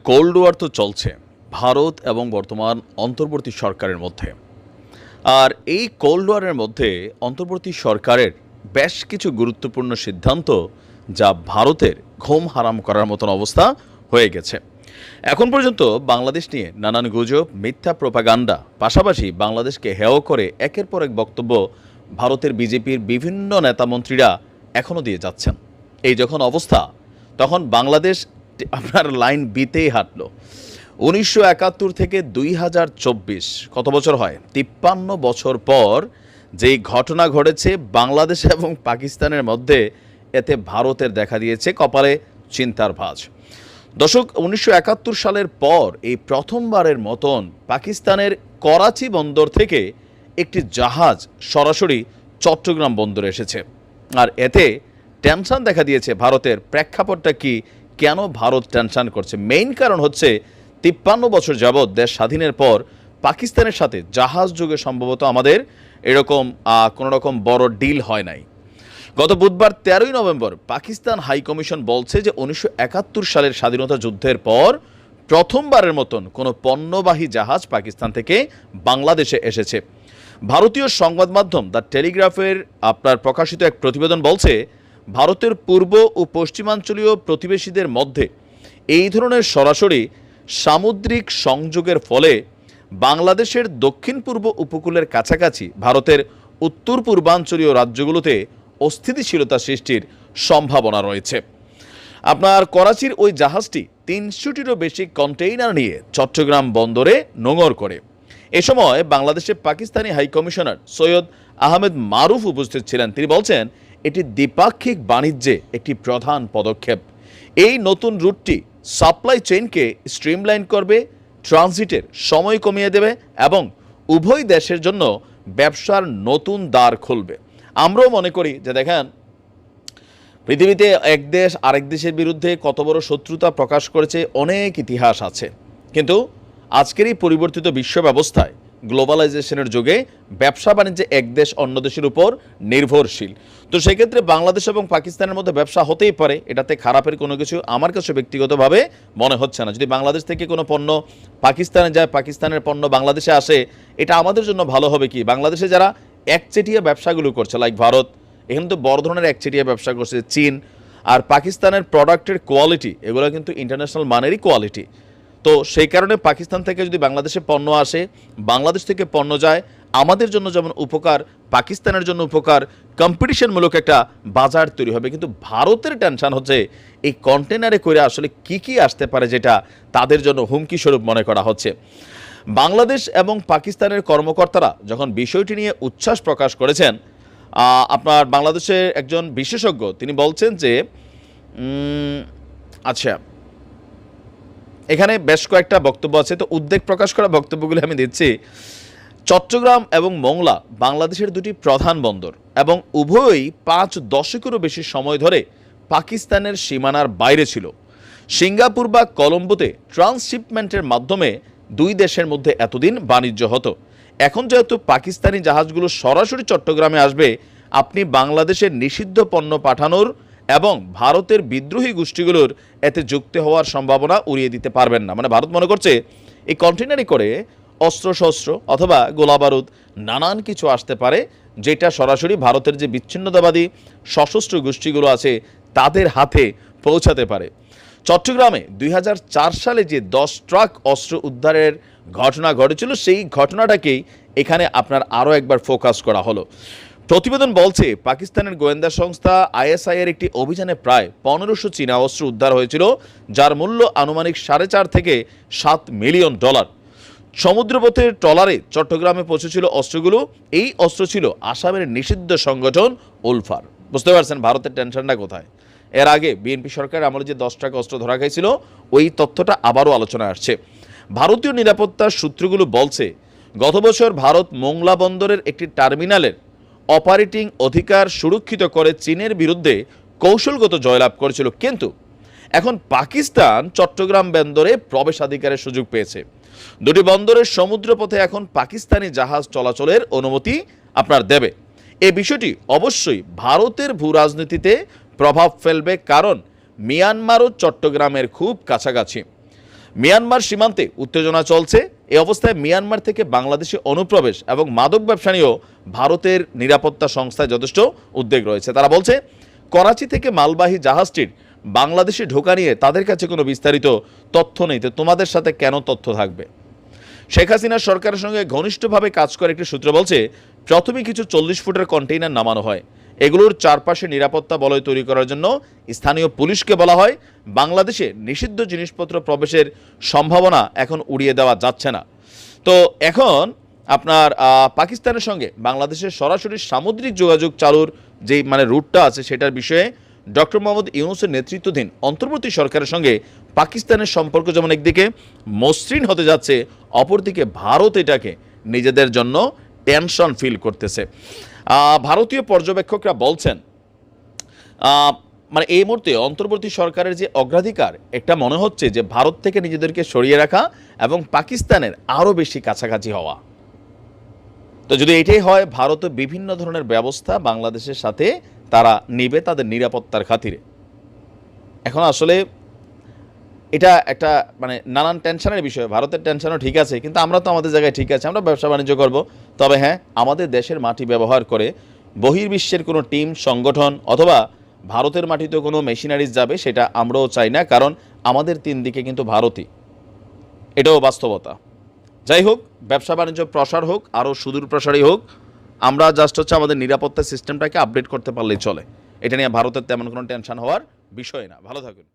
Cold war তো চলছে ভারত এবং বর্তমান অন্তর্বর্তী সরকারের মধ্যে। আর এই কোল্ড ওয়ারের মধ্যে অন্তর্বর্তী সরকারের বেশ কিছু গুরুত্বপূর্ণ সিদ্ধান্ত যা ভারতের ঘুম হারাম করার মতন অবস্থা হয়ে গেছে। এখন পর্যন্ত বাংলাদেশ নিয়ে নানান গুজব, মিথ্যা প্রোপাগান্ডা, পাশাপাশি বাংলাদেশকে হেয় করে একের পর এক বক্তব্য ভারতের বিজেপির বিভিন্ন নেতামন্ত্রীরা এখনও দিয়ে যাচ্ছেন। এই যখন অবস্থা, তখন বাংলাদেশ আপনার লাইন বিতেই হাঁটল। 1971 থেকে 2024 কত বছর হয়? 53 বছর পর যেই ঘটনা ঘটেছে বাংলাদেশ এবং পাকিস্তানের মধ্যে, এতে ভারতের দেখা দিয়েছে কপালে চিন্তার ভাঁজ। দর্শক, 1971 সালের পর এই প্রথমবারের মতন পাকিস্তানের করাচি বন্দর থেকে একটি জাহাজ সরাসরি চট্টগ্রাম বন্দরে এসেছে। আর এতে টেনশন দেখা দিয়েছে ভারতের। প্রেক্ষাপটটা কি, কেন ভারত টেনশন করছে? মেইন কারণ হচ্ছে 53 বছর যাবৎ দেশ স্বাধীনের পর পাকিস্তানের সাথে জাহাজ যুগে সম্ভবত আমাদের এরকম কোনো রকম বড় ডিল হয় নাই। গত বুধবার 13ই নভেম্বর পাকিস্তান হাই কমিশন বলছে যে 1971 সালের স্বাধীনতা যুদ্ধের পর প্রথমবারের মতন কোনো পণ্যবাহী জাহাজ পাকিস্তান থেকে বাংলাদেশে এসেছে। ভারতীয় সংবাদ মাধ্যম দ্য টেলিগ্রাফের আপনার প্রকাশিত এক প্রতিবেদন বলছে, ভারতের পূর্ব ও পশ্চিমাঞ্চলীয় প্রতিবেশীদের মধ্যে এই ধরনের সরাসরি সামুদ্রিক সংযোগের ফলে বাংলাদেশের দক্ষিণ পূর্ব উপকূলের কাছাকাছি ভারতের উত্তর পূর্বাঞ্চলীয় রাজ্যগুলোতে অস্থিতিশীলতা সৃষ্টির সম্ভাবনা রয়েছে। আপনার করাচির ওই জাহাজটি 300টিরও বেশি কন্টেইনার নিয়ে চট্টগ্রাম বন্দরে নোঙর করে। এ সময় বাংলাদেশে পাকিস্তানি হাই কমিশনার সৈয়দ আহমেদ মারুফ উপস্থিত ছিলেন। তিনি বলছেন, এটি দ্বিপাক্ষিক বাণিজ্যে একটি প্রধান পদক্ষেপ। এই নতুন রুটটি সাপ্লাই চেইনকে স্ট্রিমলাইন করবে, ট্রানজিটের সময় কমিয়ে দেবে এবং উভয় দেশের জন্য ব্যবসার নতুন দ্বার খুলবে। আমরাও মনে করি যে দেখেন, পৃথিবীতে এক দেশ আরেক দেশের বিরুদ্ধে কত বড় শত্রুতা প্রকাশ করেছে অনেক ইতিহাস আছে, কিন্তু আজকের এই পরিবর্তিত বিশ্ব ব্যবস্থায়, গ্লোবালাইজেশনের যুগে ব্যবসা বাণিজ্যে এক দেশ অন্য দেশের উপর নির্ভরশীল। তো সেক্ষেত্রে বাংলাদেশ এবং পাকিস্তানের মধ্যে ব্যবসা হতেই পারে, এটাতে খারাপের কোনো কিছু আমার কাছে ব্যক্তিগতভাবে মনে হচ্ছে না। যদি বাংলাদেশ থেকে কোনো পণ্য পাকিস্তানে যায়, পাকিস্তানের পণ্য বাংলাদেশে আসে, এটা আমাদের জন্য ভালো হবে। কি, বাংলাদেশে যারা একচেটিয়া ব্যবসাগুলো করছে, লাইক ভারত, এখানে তো বড় ধরনের একচেটিয়া ব্যবসা করছে চীন, আর পাকিস্তানের প্রোডাক্টের কোয়ালিটি এগুলো কিন্তু ইন্টারন্যাশনাল মানেরই কোয়ালিটি। তো সেই কারণে পাকিস্তান থেকে যদি বাংলাদেশে পণ্য আসে, বাংলাদেশ থেকে পণ্য যায়, আমাদের জন্য যেমন উপকার, পাকিস্তানের জন্য উপকার, কম্পিটিশনমূলক একটা বাজার তৈরি হবে। কিন্তু ভারতের টেনশন হচ্ছে এই কন্টেনারে করে আসলে কি আসতে পারে, যেটা তাদের জন্য হুমকি স্বরূপ মনে করা হচ্ছে। বাংলাদেশ এবং পাকিস্তানের কর্মকর্তারা যখন বিষয়টি নিয়ে উচ্ছ্বাস প্রকাশ করেছেন, আপনার বাংলাদেশের একজন বিশেষজ্ঞ তিনি বলছেন যে আচ্ছা, এখানে বেশ কয়েকটা বক্তব্য আছে, তো উদ্বেগ প্রকাশ করা বক্তব্যগুলি আমি দিচ্ছি। চট্টগ্রাম এবং মোংলা বাংলাদেশের দুটি প্রধান বন্দর এবং উভয়ই 5 দশকেরও বেশি সময় ধরে পাকিস্তানের সীমানার বাইরে ছিল। সিঙ্গাপুর বা কলম্বোতে ট্রান্সশিপমেন্টের মাধ্যমে দুই দেশের মধ্যে এতদিন বাণিজ্য হতো। এখন যেহেতু পাকিস্তানি জাহাজগুলো সরাসরি চট্টগ্রামে আসবে, আপনি বাংলাদেশের নিষিদ্ধ পণ্য পাঠানোর এবং ভারতের বিদ্রোহী গোষ্ঠীগুলোর এতে যুক্ত হওয়ার সম্ভাবনা উড়িয়ে দিতে পারবেন না। মানে ভারত মনে করছে এই কন্টেনারে করে অস্ত্রশস্ত্র অথবা গোলাবারুদ নানান কিছু আসতে পারে, যেটা সরাসরি ভারতের যে বিচ্ছিন্নতাবাদী সশস্ত্র গোষ্ঠীগুলো আছে তাদের হাতে পৌঁছাতে পারে। চট্টগ্রামে 2004 সালে যে 10 ট্রাক অস্ত্র উদ্ধারের ঘটনা ঘটেছিল, সেই ঘটনাটাকেই এখানে আপনার আরও একবার ফোকাস করা হলো। প্রতিবেদন বলছে, পাকিস্তানের গোয়েন্দা সংস্থা আইএসআই এর একটি অভিযানে প্রায় 1500 চীনা অস্ত্র উদ্ধার হয়েছিল, যার মূল্য আনুমানিক $4.5 থেকে $7 মিলিয়ন। সমুদ্রপথের ট্রলারে চট্টগ্রামে পৌঁছেছিল অস্ত্রগুলো। এই অস্ত্র ছিল আসামের নিষিদ্ধ সংগঠন উলফার। বুঝতে পারছেন ভারতের টেনশনটা কোথায়? এর আগে বিএনপি সরকার আমলে যে 10 ট্রাক অস্ত্র ধরা খাইছিল, ওই তথ্যটা আবারও আলোচনায় আসছে। ভারতীয় নিরাপত্তার সূত্রগুলো বলছে, গত বছর ভারত মোংলা বন্দরের একটি টার্মিনালের অপারেটিং অধিকার সুরক্ষিত করে চীনের বিরুদ্ধে কৌশলগত জয়লাভ করেছিল, কিন্তু এখন পাকিস্তান চট্টগ্রাম বন্দরে প্রবেশাধিকারের সুযোগ পেয়েছে। দুটি বন্দরের সমুদ্রপথে এখন পাকিস্তানি জাহাজ চলাচলের অনুমতি আপনার দেবে। এই বিষয়টি অবশ্যই ভারতের ভূ রাজনীতিতে প্রভাব ফেলবে, কারণ মিয়ানমারও চট্টগ্রামের খুব কাছাকাছি। মিয়ানমার সীমান্তে উত্তেজনা চলছে। এই অবস্থায় মিয়ানমার থেকে বাংলাদেশে অনুপ্রবেশ এবং মাদক ব্যবসা নিয়েও ভারতের নিরাপত্তা সংস্থায় যথেষ্ট উদ্বেগ রয়েছে। তারা বলছে করাচি থেকে মালবাহী জাহাজটির বাংলাদেশে ঢোকা নিয়ে তাদের কাছে কোনো বিস্তারিত তথ্য নেই, তো তোমাদের সাথে কেন তথ্য থাকবে? শেখ হাসিনার সরকারের সঙ্গে ঘনিষ্ঠভাবে কাজ করে একটি সূত্র বলছে প্রথমে কিছু 40 ফুটের কন্টেইনার নামানো হয়। এগুলোর চারপাশে নিরাপত্তা বলয় তৈরি করার জন্য স্থানীয় পুলিশকে বলা হয়। বাংলাদেশে নিষিদ্ধ জিনিসপত্র প্রবেশের সম্ভাবনা এখন উড়িয়ে দেওয়া যাচ্ছে না। তো এখন আপনার পাকিস্তানের সঙ্গে বাংলাদেশের সরাসরি সামুদ্রিক যোগাযোগ চালুর যেই রুটটা আছে সেটার বিষয়ে ডক্টর মোহাম্মদ ইউনূসের নেতৃত্বাধীন অন্তর্বর্তী সরকারের সঙ্গে পাকিস্তানের সম্পর্ক যেমন একদিকে মসৃণ হতে যাচ্ছে, অপরদিকে ভারত এটাকে নিজেদের জন্য টেনশন ফিল করতেছে। ভারতীয় পর্যবেক্ষকরা বলছেন এই মুহূর্তে অন্তর্বর্তী সরকারের যে অগ্রাধিকার, একটা মনে হচ্ছে যে ভারত থেকে নিজেদেরকে সরিয়ে রাখা এবং পাকিস্তানের আরও বেশি কাছাকাছি হওয়া। তো যদি এটাই হয়, ভারত বিভিন্ন ধরনের ব্যবস্থা বাংলাদেশের সাথে তারা নিবে তাদের নিরাপত্তার খাতিরে। এখন আসলে এটা একটা নানান টেনশনের বিষয়। ভারতের টেনশনও ঠিক আছে, কিন্তু আমরা তো আমাদের জায়গায় ঠিক আছে, আমরা ব্যবসা বাণিজ্য করব। তবে হ্যাঁ, আমাদের দেশের মাটি ব্যবহার করে বহির্বিশ্বের কোনো টিম সংগঠন অথবা ভারতের মাটিতে কোনো মেশিনারিজ যাবে সেটা আমরাও চাই না, কারণ আমাদের 3 দিকে কিন্তু ভারতই, এটাও বাস্তবতা। যাই হোক, ব্যবসা বাণিজ্য প্রসার হোক, আরও সুদূর প্রসারী হোক, আমরা জাস্ট হচ্ছে আমাদের নিরাপত্তা সিস্টেমটাকে আপডেট করতে পারলেই চলে। এটা নিয়ে ভারতের তেমন কোনো টেনশন হওয়ার বিষয় না। ভালো থাকুন।